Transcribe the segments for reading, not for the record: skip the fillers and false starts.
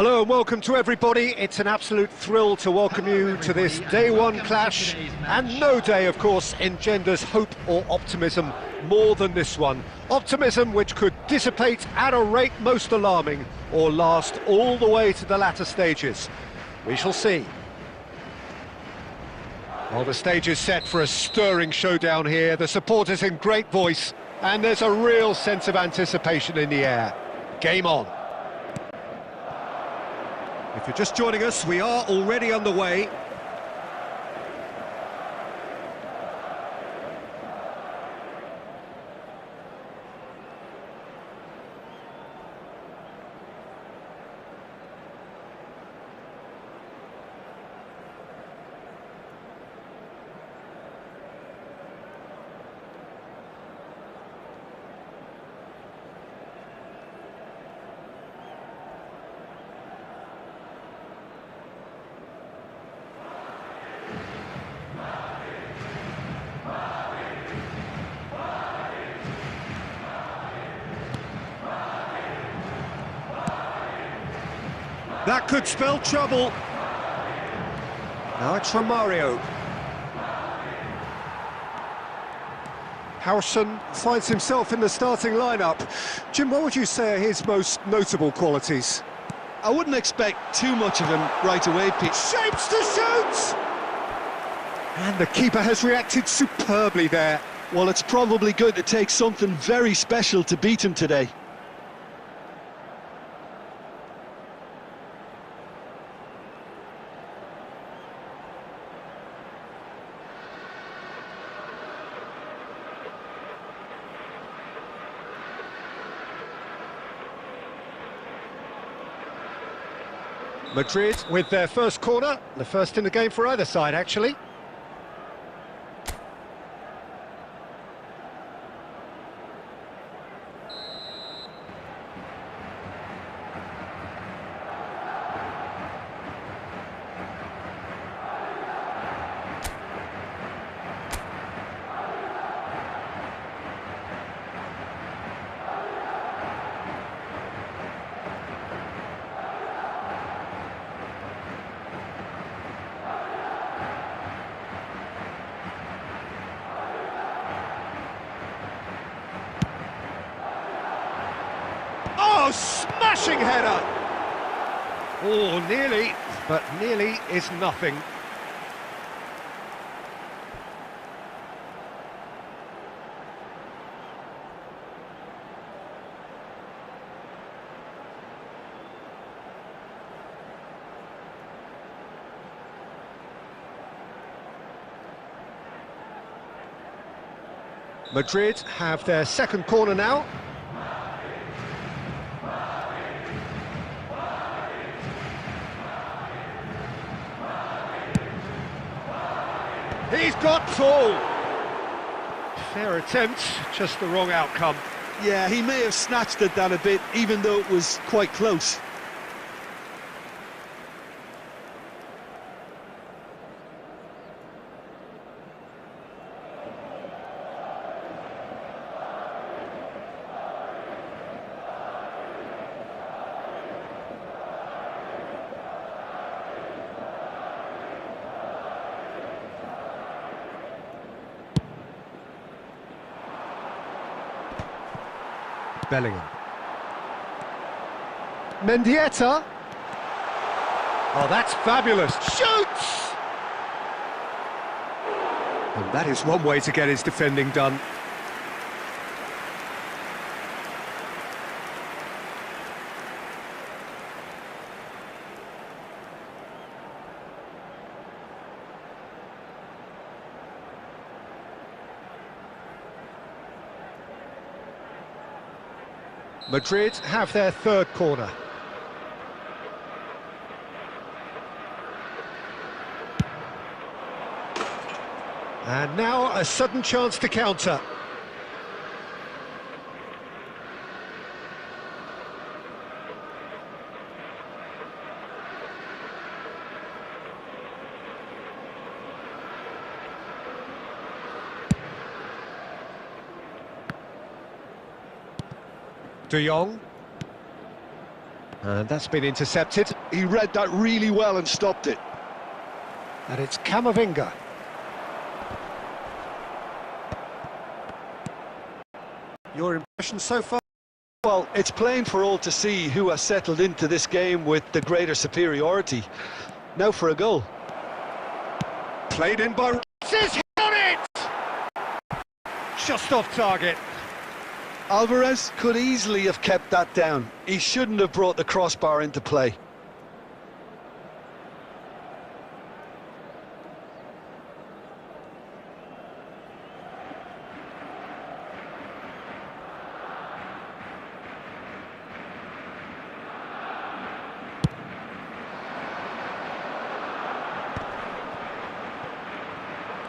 Hello and welcome to everybody. It's an absolute thrill to welcome you to this day one clash, and no day, of course, engenders hope or optimism more than this one. Optimism which could dissipate at a rate most alarming or last all the way to the latter stages. We shall see. Well, the stage is set for a stirring showdown here. The supporters in great voice, and there's a real sense of anticipation in the air. Game on. If you're just joining us, we are already underway. That could spell trouble. Now it's from Mario. Howson finds himself in the starting lineup. Jim, what would you say are his most notable qualities? I wouldn't expect too much of him right away, Pete. Shapes to shoot! And the keeper has reacted superbly there. Well, it's probably going to take something very special to beat him today. Madrid with their first corner, the first in the game for either side, actually. Oh, smashing header! Oh, nearly, but nearly is nothing. Madrid have their second corner now. He's got tall. Fair attempt, just the wrong outcome. Yeah, he may have snatched at that a bit, even though it was quite close. Bellingham. Mendieta. Oh, that's fabulous. Shoots! And that is one way to get his defending done. Madrid have their third corner. And now a sudden chance to counter. De Jong. And that's been intercepted. He read that really well and stopped it. And it's Camavinga. Your impression so far? Well, it's plain for all to see who has settled into this game with the greater superiority. Now for a goal. Played in by... He's hit on it! Just off target. Alvarez could easily have kept that down. He shouldn't have brought the crossbar into play.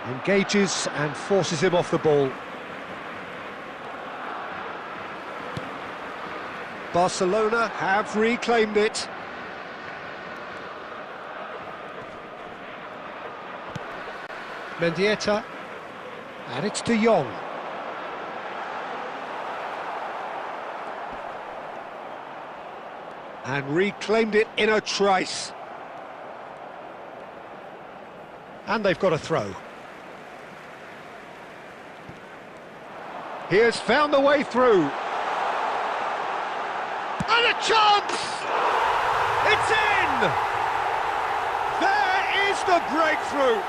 Engages and forces him off the ball. Barcelona have reclaimed it. Mendieta, and it's De Jong. And reclaimed it in a trice. And they've got a throw. He has found the way through. And a chance! It's in! There is the breakthrough!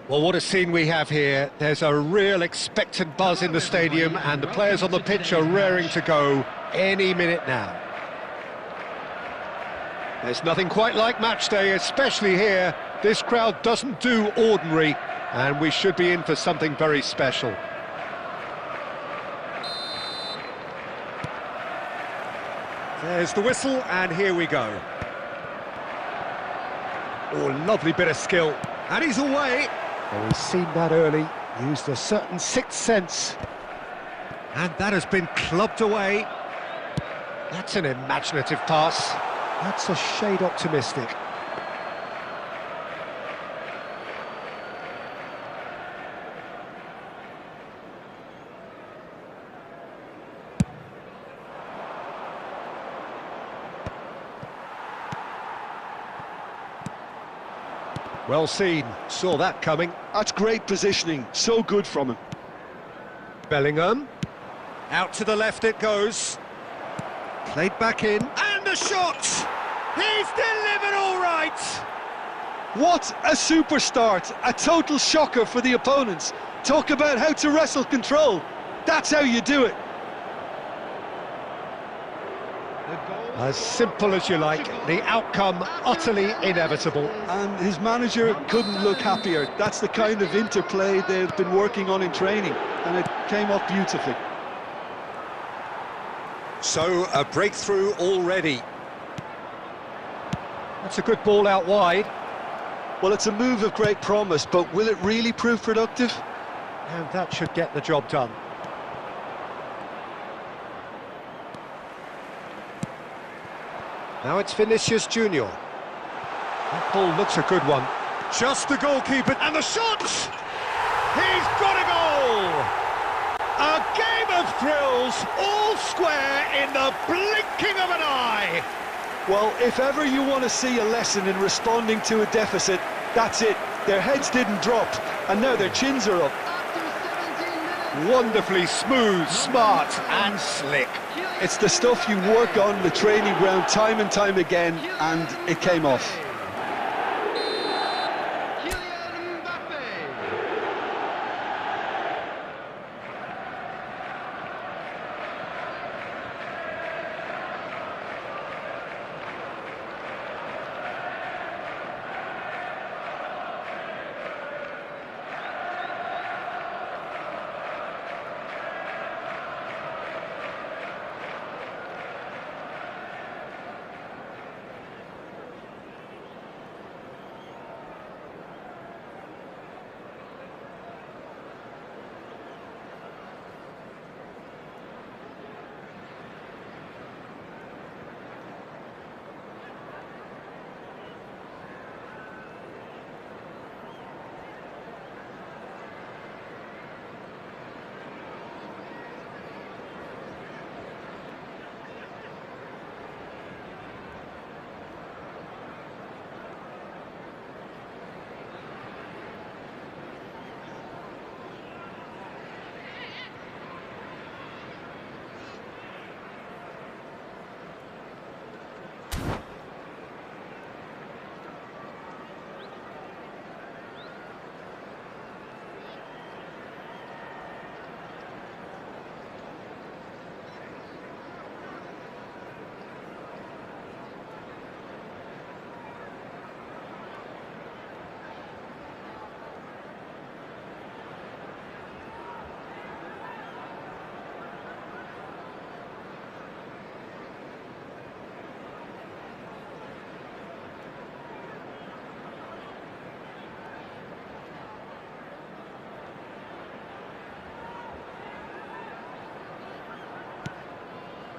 Well, what a scene we have here. There's a real expectant buzz in the stadium, and the players on the pitch are raring to go any minute now. There's nothing quite like match day, especially here. This crowd doesn't do ordinary, and we should be in for something very special. There's the whistle, and here we go. Oh, lovely bit of skill. And he's away. Oh, he's seen that early, used a certain sixth sense. And that has been clubbed away. That's an imaginative pass. That's a shade optimistic. Well seen, saw that coming. That's great positioning, so good from him. Bellingham, out to the left it goes. Played back in, and a shot! He's delivered all right! What a super start, a total shocker for the opponents. Talk about how to wrestle control, that's how you do it. As simple as you like, the outcome utterly inevitable. And his manager couldn't look happier. That's the kind of interplay they've been working on in training, and it came off beautifully. So, a breakthrough already. That's a good ball out wide. Well, it's a move of great promise, but will it really prove productive? And that should get the job done. Now it's Vinicius Junior. That ball looks a good one. Just the goalkeeper, and the shot! He's got a goal! A game of thrills, all square in the blinking of an eye! Well, if ever you want to see a lesson in responding to a deficit, that's it. Their heads didn't drop, and now their chins are up. Wonderfully smooth, smart and slick. It's the stuff you work on the training ground time and time again, and it came off.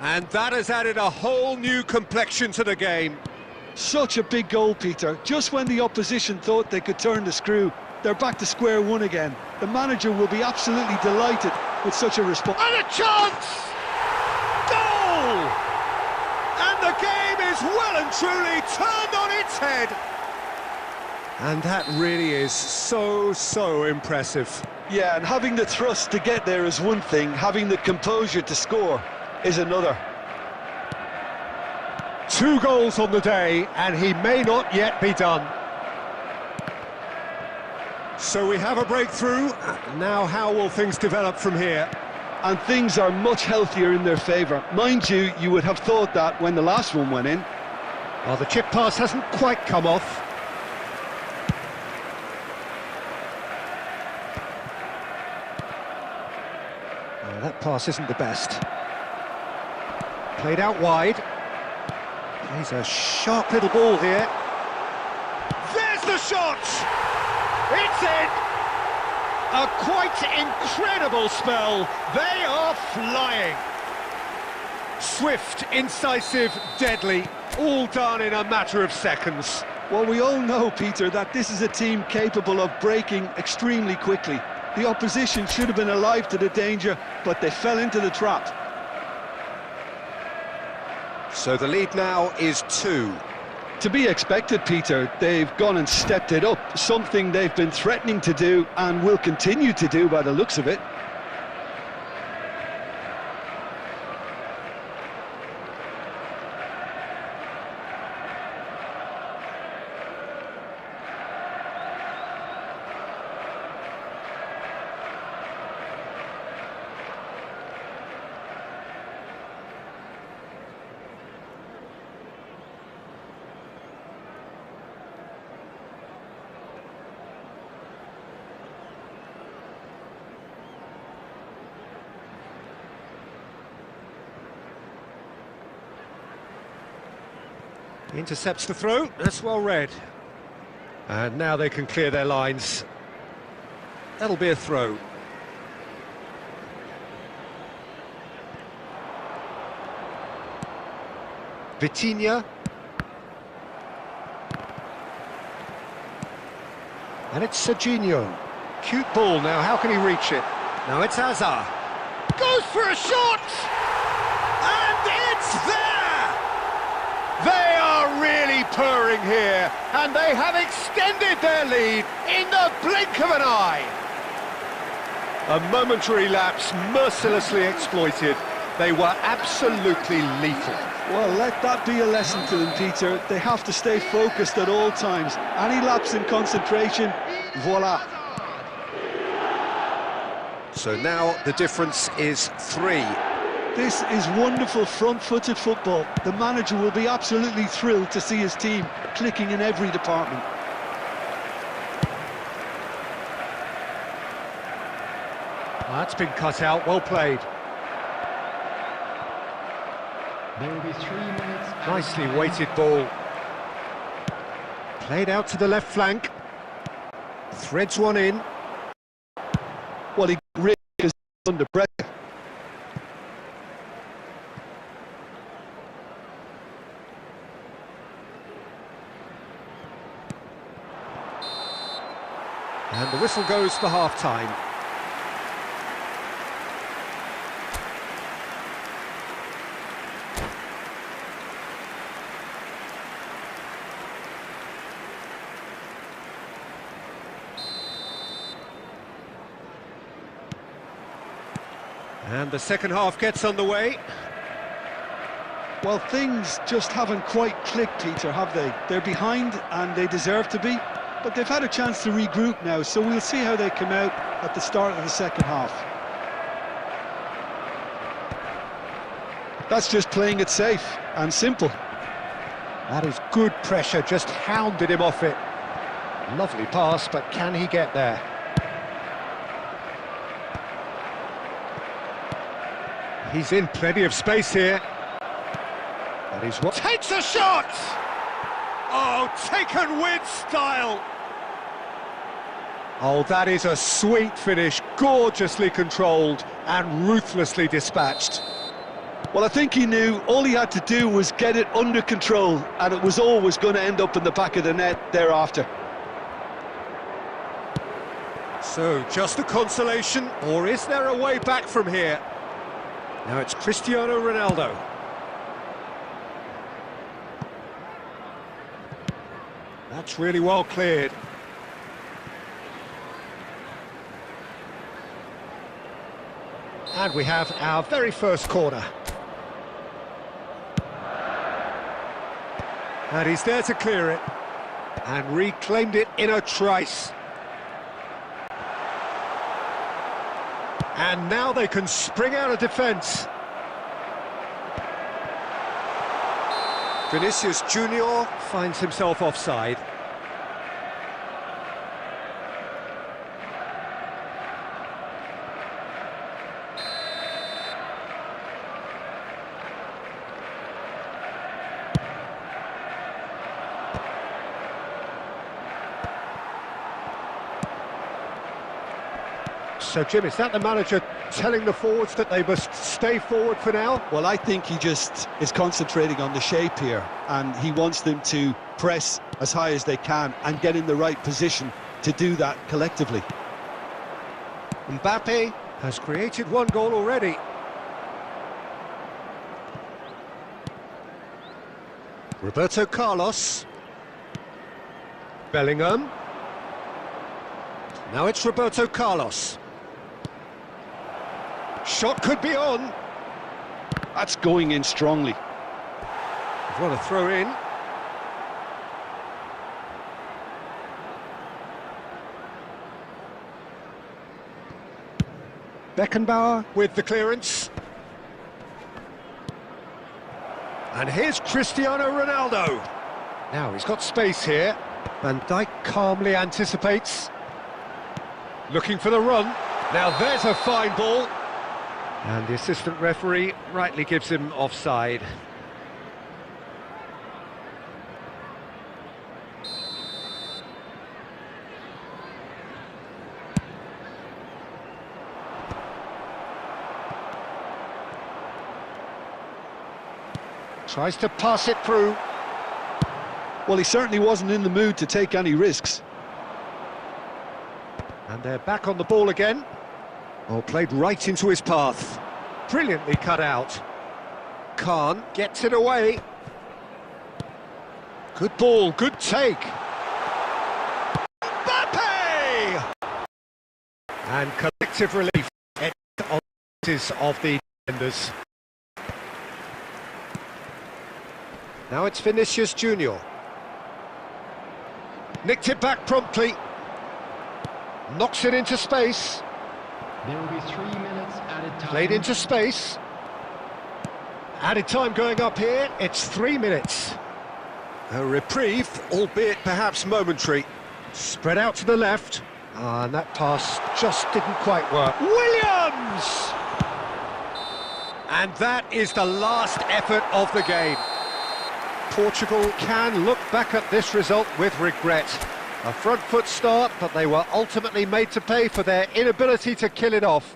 And that has added a whole new complexion to the game. Such a big goal, Peter. Just when the opposition thought they could turn the screw, they're back to square one again. The manager will be absolutely delighted with such a response. And a chance! Goal! And the game is well and truly turned on its head. And that really is so impressive. Yeah, and having the thrust to get there is one thing, having the composure to score is another. 2 goals on the day, and he may not yet be done. So we have a breakthrough. Now how will things develop from here? And things are much healthier in their favour. Mind you, you would have thought that when the last one went in. Well, the chip pass hasn't quite come off. Well, that pass isn't the best. Played out wide. He's a sharp little ball here. There's the shot! It's in! A quite incredible spell. They are flying. Swift, incisive, deadly, all done in a matter of seconds. Well, we all know, Peter, that this is a team capable of breaking extremely quickly. The opposition should have been alive to the danger, but they fell into the trap. So the lead now is 2. To be expected, Peter. They've gone and stepped it up, something they've been threatening to do and will continue to do by the looks of it. Intercepts the throw, that's well read. And now they can clear their lines. That'll be a throw. Vitinha. And it's Serginho. Cute ball now, how can he reach it? Now it's Hazard. Goes for a shot! And it's there! They are really purring here, and they have extended their lead in the blink of an eye. A momentary lapse mercilessly exploited. They were absolutely lethal. Well, let that be a lesson to them, Peter. They have to stay focused at all times. Any lapse in concentration, voila. So now the difference is 3. This is wonderful front-footed football. The manager will be absolutely thrilled to see his team clicking in every department. That's been cut out, well played. There will be 3 minutes. Nicely weighted ball. Played out to the left flank. Threads one in. Well, he really is under pressure. And the whistle goes for half-time. And the second half gets underway. Well, things just haven't quite clicked, Peter, have they? They're behind and they deserve to be. But they've had a chance to regroup now, so we'll see how they come out at the start of the second half. That's just playing it safe and simple. That is good pressure, just hounded him off it. Lovely pass, but can he get there? He's in plenty of space here. That is what takes a shot! Oh, taken with style! Oh, that is a sweet finish, gorgeously controlled and ruthlessly dispatched. Well, I think he knew all he had to do was get it under control, and it was always going to end up in the back of the net thereafter. So, just a consolation, or is there a way back from here? Now it's Cristiano Ronaldo. That's really well cleared. And we have our very first corner. And he's there to clear it. And reclaimed it in a trice. And now they can spring out of defence. Vinicius Junior finds himself offside. So, Jim, is that the manager telling the forwards that they must stay forward for now? Well, I think he just is concentrating on the shape here, and he wants them to press as high as they can and get in the right position to do that collectively. Mbappe has created one goal already. Roberto Carlos. Bellingham. Now it's Roberto Carlos. Shot could be on. That's going in strongly. What a throw in. Beckenbauer with the clearance. And here's Cristiano Ronaldo. Now he's got space here. Van Dijk calmly anticipates. Looking for the run. Now there's a fine ball. And the assistant referee rightly gives him offside. Tries to pass it through. Well, he certainly wasn't in the mood to take any risks. And they're back on the ball again. Oh, played right into his path. Brilliantly cut out. Khan gets it away. Good ball, good take. Mbappe! And collective relief on of the defenders. Now it's Vinicius Junior. Nicked it back promptly. Knocks it into space. There will be 3 minutes added time. Played into space. Added time going up here. It's 3 minutes. A reprieve, albeit perhaps momentary. Spread out to the left. And that pass just didn't quite work. Williams! And that is the last effort of the game. Portugal can look back at this result with regret. A front foot start, but they were ultimately made to pay for their inability to kill it off.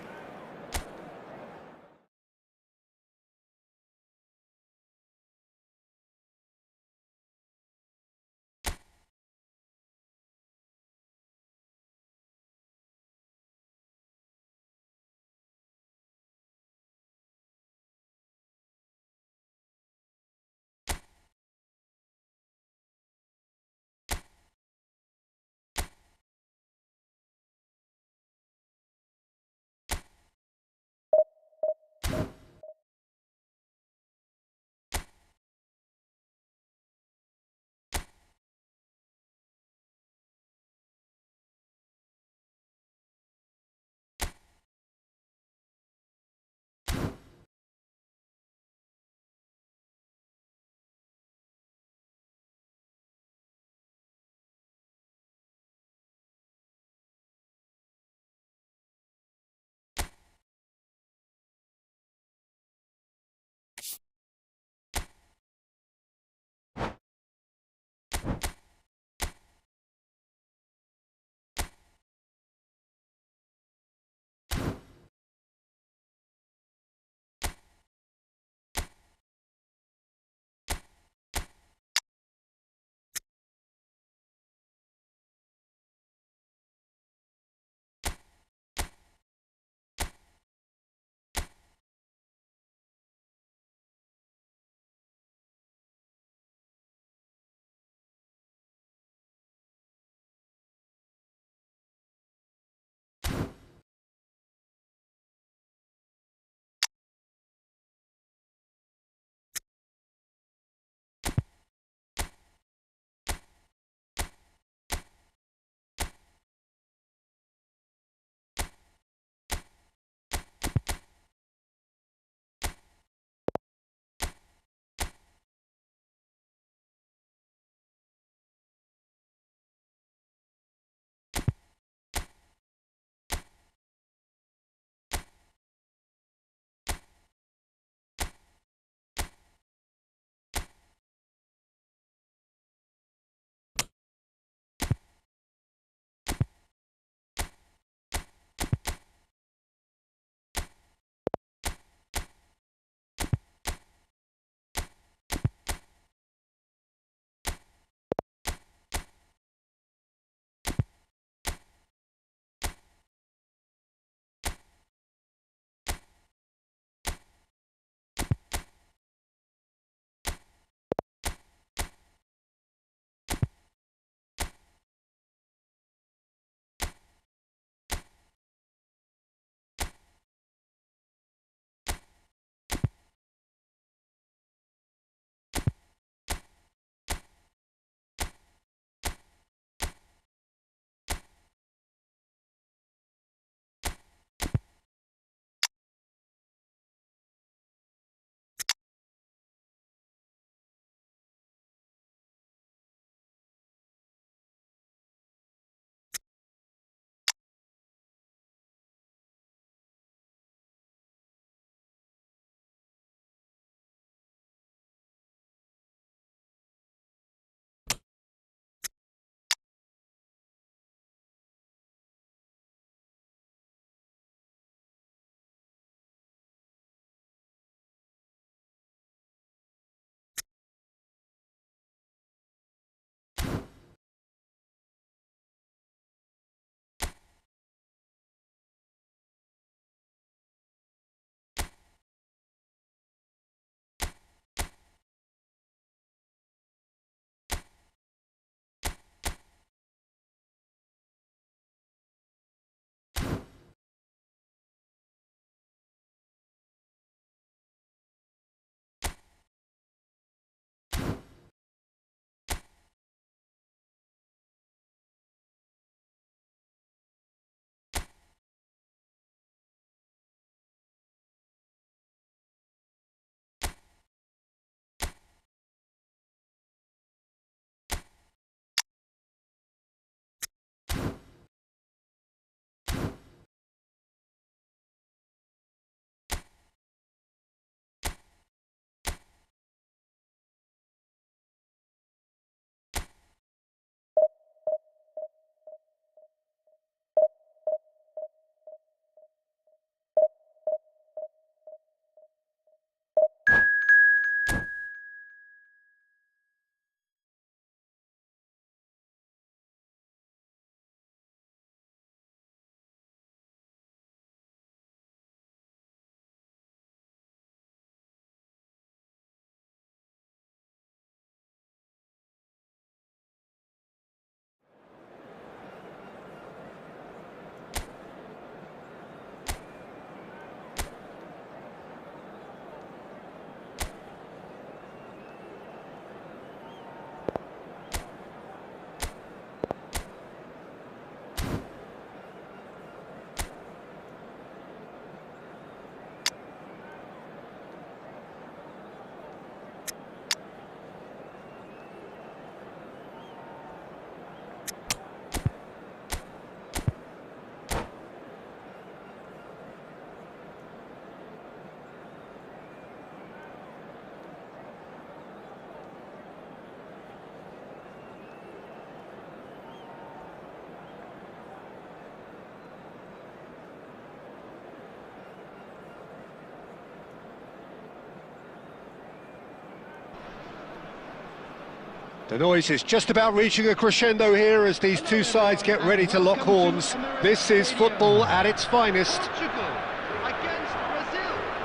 The noise is just about reaching a crescendo here as these two sides get ready to lock horns. This is football at its finest.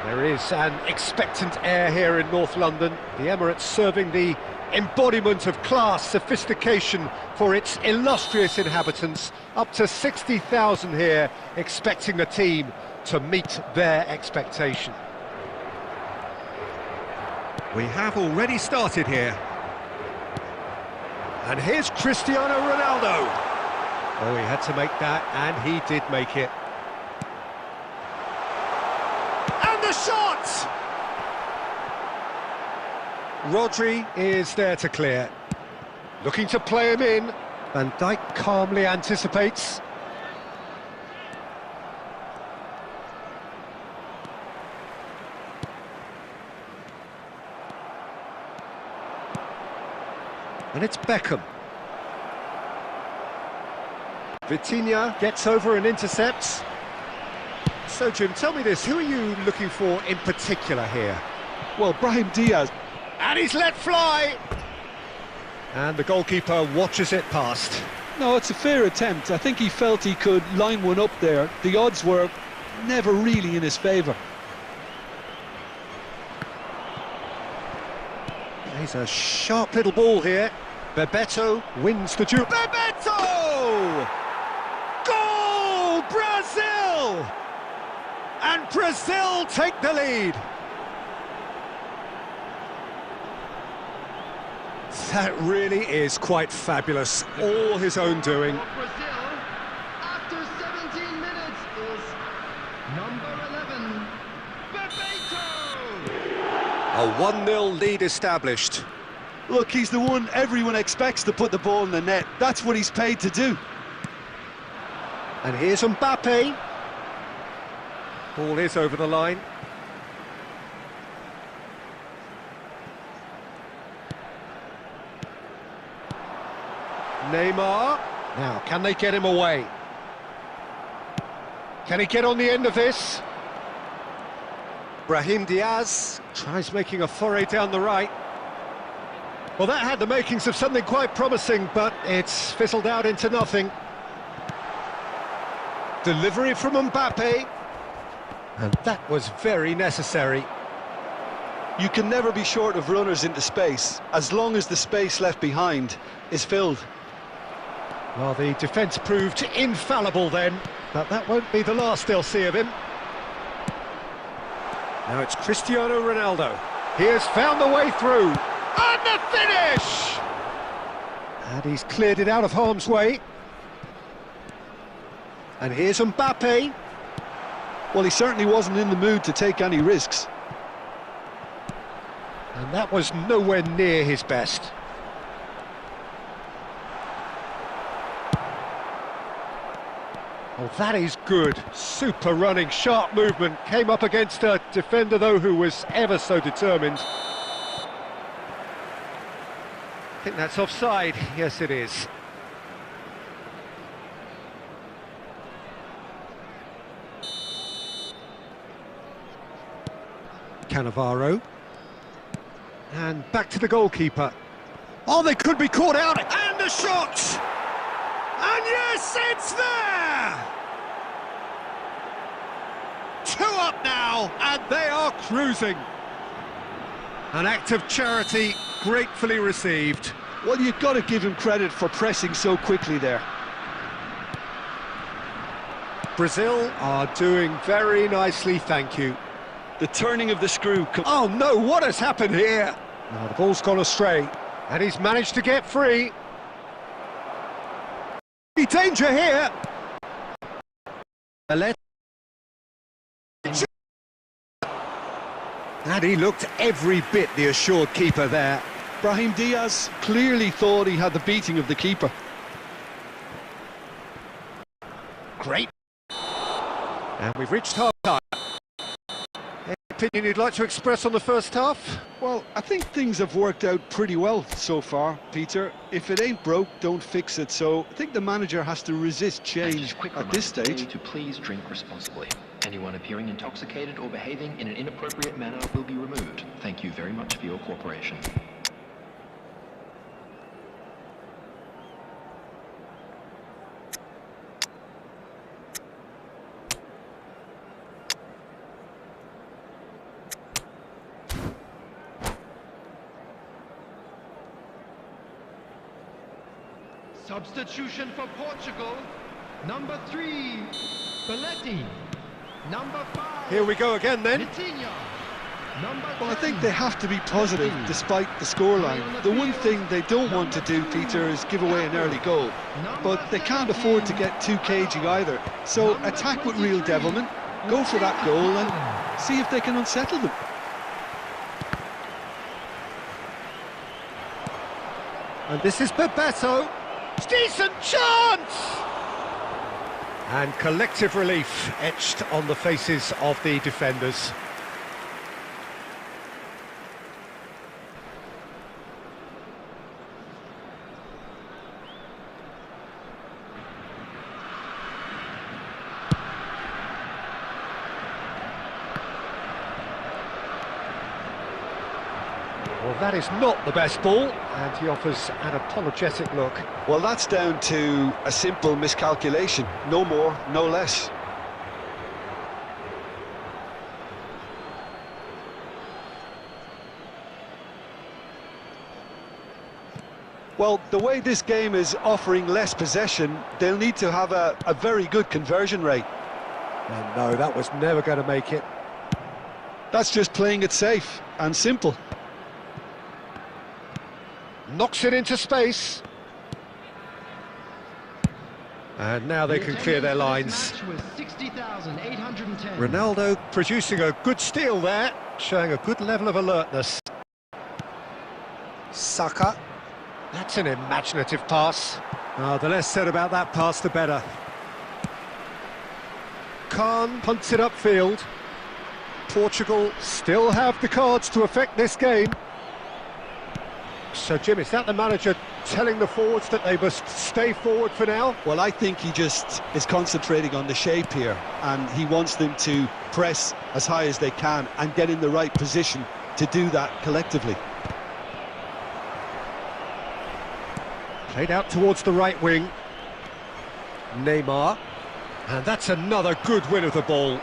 There is an expectant air here in North London. The Emirates serving the embodiment of class, sophistication for its illustrious inhabitants. Up to 60,000 here, expecting the team to meet their expectation. We have already started here. And here's Cristiano Ronaldo. Oh, he had to make that, and he did make it. And the shot! Rodri is there to clear. Looking to play him in. Van Dijk calmly anticipates. And it's Beckham. Vitinha gets over and intercepts. So, Jim, tell me this, who are you looking for in particular here? Well, Brahim Diaz. And he's let fly! And the goalkeeper watches it past. No, it's a fair attempt. I think he felt he could line one up there. The odds were never really in his favour. He's a sharp little ball here. Bebeto wins the duel. Bebeto! Goal! Brazil! And Brazil take the lead. That really is quite fabulous. All his own doing. Brazil, after 17 minutes, is number 11, Bebeto! A 1-0 lead established. Look, he's the one everyone expects to put the ball in the net. That's what he's paid to do. And here's Mbappe. Ball is over the line. Neymar. Now, can they get him away? Can he get on the end of this? Brahim Diaz tries making a foray down the right. Well, that had the makings of something quite promising, but it's fizzled out into nothing. Delivery from Mbappe. And that was very necessary. You can never be short of runners into space, as long as the space left behind is filled. Well, the defence proved infallible then, but that won't be the last they'll see of him. Now it's Cristiano Ronaldo. He has found the way through. And the finish! And he's cleared it out of harm's way. And here's Mbappe. Well, he certainly wasn't in the mood to take any risks. And that was nowhere near his best. Oh, that is good. Super running, sharp movement. Came up against a defender, though, who was ever so determined. I think that's offside. Yes, it is. Cannavaro. And back to the goalkeeper. Oh, they could be caught out. And the shot! And yes, it's there! 2 up now, and they are cruising. An act of charity gratefully received. Well, you've got to give him credit for pressing so quickly there. Brazil are doing very nicely, thank you. The turning of the screw. Oh no, what has happened here? Oh, the ball's gone astray, and he's managed to get free. Danger here. And he looked every bit the assured keeper there. Brahim Diaz clearly thought he had the beating of the keeper. Great. And we've reached half-time. Any opinion you'd like to express on the first half? Well, I think things have worked out pretty well so far, Peter. If it ain't broke, don't fix it. So I think the manager has to resist change at this stage. To please drink responsibly. Anyone appearing intoxicated or behaving in an inappropriate manner will be removed. Thank you very much for your cooperation. Substitution for Portugal. Number 3, Belletti. Number 5. Here we go again then. Vitinha. Number Well, I 10. think they have to be positive despite the scoreline. The one thing they don't want to do, Peter, is give away an early goal. But they can't afford to get too cagey either. So attack with real devilment, go for that goal and see if they can unsettle them. And this is Bebeto. Decent chance! And collective relief etched on the faces of the defenders. Well, that is not the best ball, and he offers an apologetic look. Well, that's down to a simple miscalculation. No more, no less. Well, the way this game is offering less possession, they'll need to have a very good conversion rate. And no, that was never going to make it. That's just playing it safe and simple. Knocks it into space. And now they can clear their lines. Ronaldo producing a good steal there, showing a good level of alertness. Saka. That's an imaginative pass. The less said about that pass, the better. Khan punts it upfield. Portugal still have the cards to affect this game. So, Jim, is that the manager telling the forwards that they must stay forward for now? Well, I think he just is concentrating on the shape here, and he wants them to press as high as they can and get in the right position to do that collectively. Played out towards the right wing. Neymar. And that's another good win of the ball.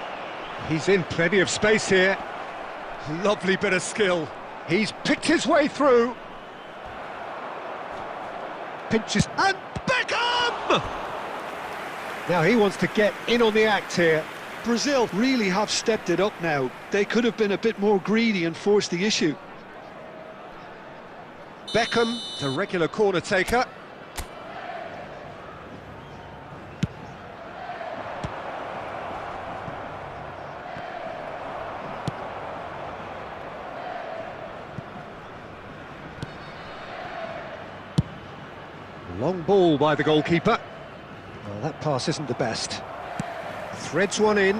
He's in plenty of space here. Lovely bit of skill. He's picked his way through. Pinches, and Beckham! Now he wants to get in on the act here. Brazil really have stepped it up now. They could have been a bit more greedy and forced the issue. Beckham, the regular corner taker. Long ball by the goalkeeper. Well, that pass isn't the best. Threads one in.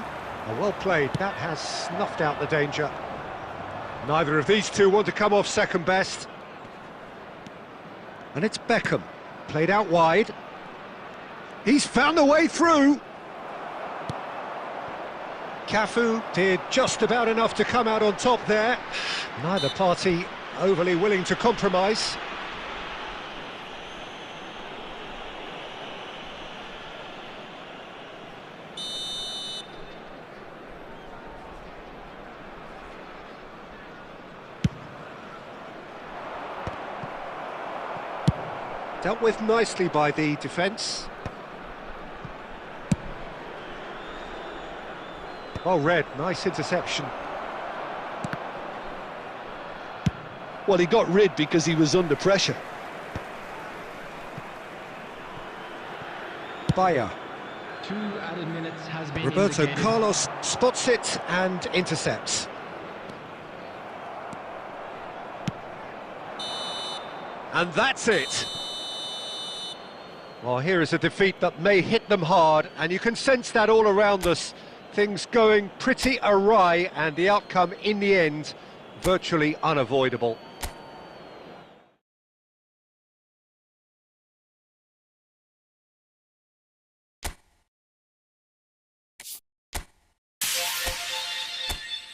Well played. That has snuffed out the danger. Neither of these two want to come off second best. And it's Beckham. Played out wide. He's found a way through. Cafu did just about enough to come out on top there. Neither party overly willing to compromise. Dealt with nicely by the defence. Well read, nice interception. Well, he got rid because he was under pressure. Bayer. 2 added minutes has been Roberto indicated. Carlos spots it and intercepts. And that's it. Well, here is a defeat that may hit them hard, and you can sense that all around us. Things going pretty awry, and the outcome in the end virtually unavoidable.